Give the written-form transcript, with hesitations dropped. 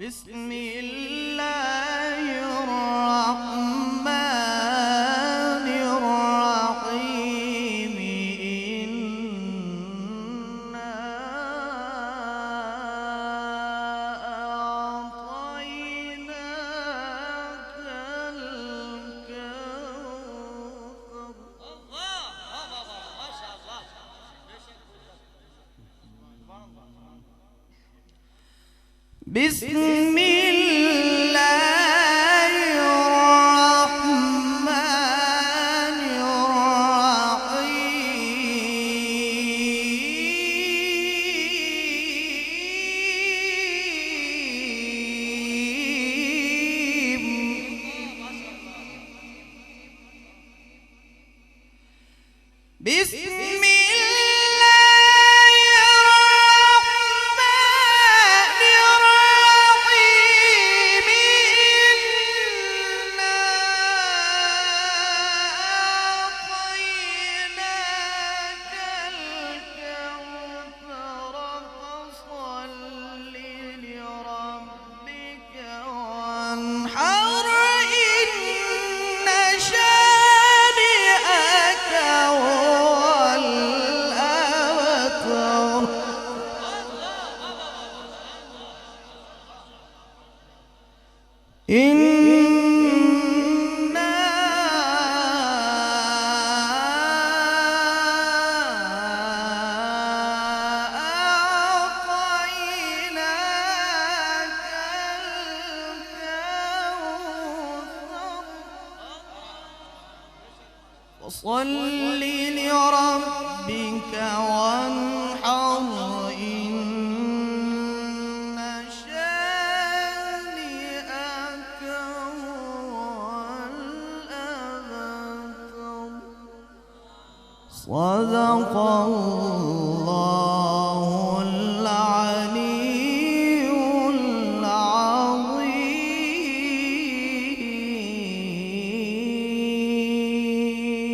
بسم الله الرحمن الرحيم إنا أعطيناك الكوثر. ما شاء الله. بسم الله الرحمن الرحيم بسم إنا أعطيناك الكوثر فصل لربك وانحر إن شانئك هو الأبتر. صدق الله.